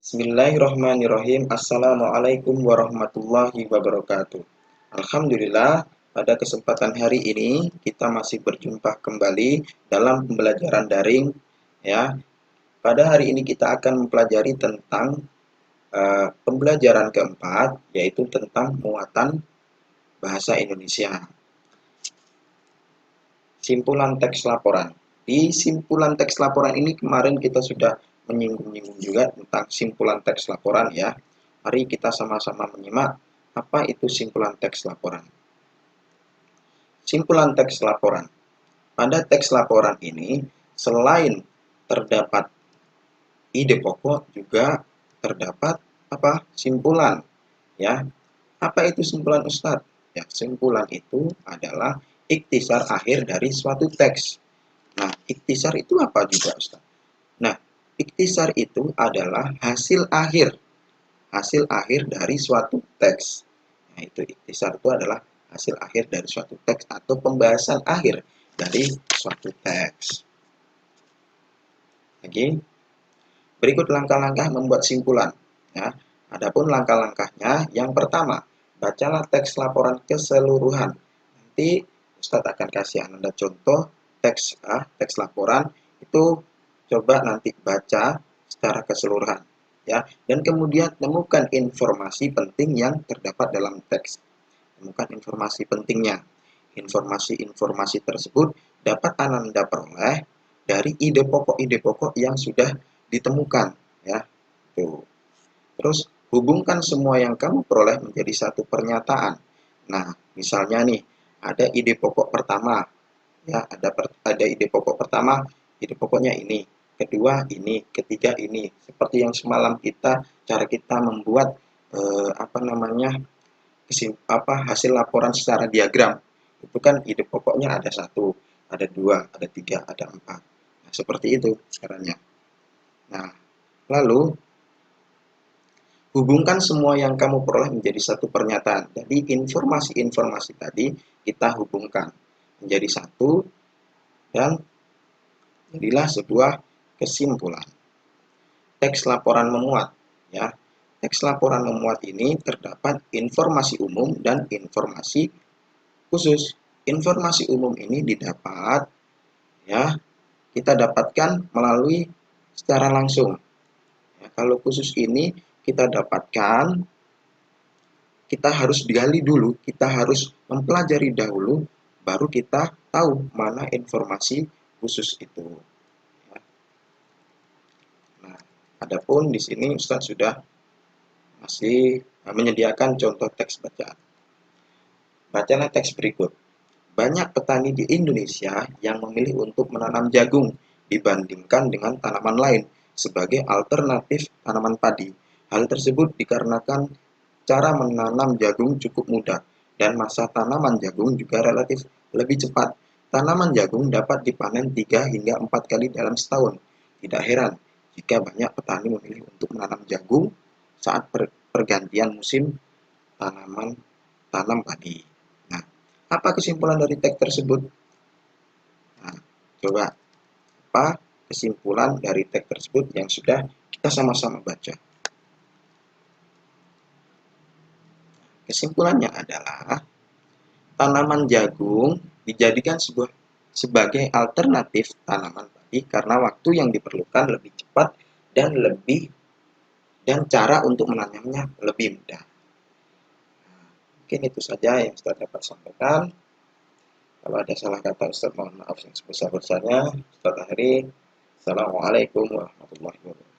Bismillahirrahmanirrahim. Assalamualaikum warahmatullahi wabarakatuh. Alhamdulillah, pada kesempatan hari ini kita masih berjumpa kembali dalam pembelajaran daring ya. Pada hari ini kita akan mempelajari tentang pembelajaran keempat, yaitu tentang muatan bahasa Indonesia. Simpulan teks laporan. Di simpulan teks laporan ini kemarin kita sudah menyinggung-nyinggung juga tentang simpulan teks laporan ya. Mari kita sama-sama menyimak apa itu simpulan teks laporan. Simpulan teks laporan. Pada teks laporan ini selain terdapat ide pokok juga terdapat apa? Simpulan ya. Apa itu simpulan Ustadz? Ya, simpulan itu adalah ikhtisar akhir dari suatu teks. Nah, ikhtisar itu apa juga, Ustaz? Nah, ikhtisar itu adalah hasil akhir dari suatu teks. Nah, itu ikhtisar itu adalah hasil akhir dari suatu teks atau pembahasan akhir dari suatu teks. Oke. Berikut langkah-langkah membuat simpulan. Ya, adapun langkah-langkahnya, yang pertama, bacalah teks laporan keseluruhan. Nanti Ustadz akan kasih Anda contoh teks laporan itu, coba nanti baca secara keseluruhan ya, dan kemudian temukan informasi penting yang terdapat dalam teks. Temukan informasi pentingnya. Informasi-informasi tersebut dapat Anda peroleh dari ide pokok yang sudah ditemukan ya. Tuh. Terus hubungkan semua yang kamu peroleh menjadi satu pernyataan. Nah, misalnya nih, ada ide pokok pertama ya, ada ide pokok pertama, ide pokoknya ini, kedua ini, ketiga ini. Seperti yang semalam cara kita membuat hasil laporan secara diagram. Itu kan ide pokoknya ada satu, ada dua, ada tiga, ada empat. Nah, seperti itu caranya. Nah, lalu hubungkan semua yang kamu peroleh menjadi satu pernyataan. Jadi informasi-informasi tadi kita hubungkan menjadi satu dan jadilah sebuah kesimpulan. Teks laporan memuat ya. Teks laporan memuat ini terdapat informasi umum dan informasi khusus. Informasi umum ini didapat ya, kita dapatkan melalui secara langsung. Ya, kalau khusus ini kita dapatkan, kita harus digali dulu, kita harus mempelajari dahulu, baru kita tahu mana informasi khusus itu. Ya. Nah, adapun di sini Ustadz sudah masih menyediakan contoh teks bacaan. Bacalah teks berikut. Banyak petani di Indonesia yang memilih untuk menanam jagung dibandingkan dengan tanaman lain sebagai alternatif tanaman padi. Hal tersebut dikarenakan cara menanam jagung cukup mudah dan masa tanaman jagung juga relatif lebih cepat. Tanaman jagung dapat dipanen 3 hingga 4 kali dalam setahun. Tidak heran jika banyak petani memilih untuk menanam jagung saat pergantian musim tanam padi. Nah, apa kesimpulan dari teks tersebut? Nah, coba apa kesimpulan dari teks tersebut yang sudah kita sama-sama baca? Kesimpulannya adalah tanaman jagung dijadikan sebagai alternatif tanaman padi karena waktu yang diperlukan lebih cepat dan cara untuk menanamnya lebih mudah. Mungkin itu saja yang saya dapat sampaikan. Kalau ada salah kata Ustaz, mohon maaf yang sebesar-besarnya. Ustaz akhiri. Assalamualaikum warahmatullahi wabarakatuh.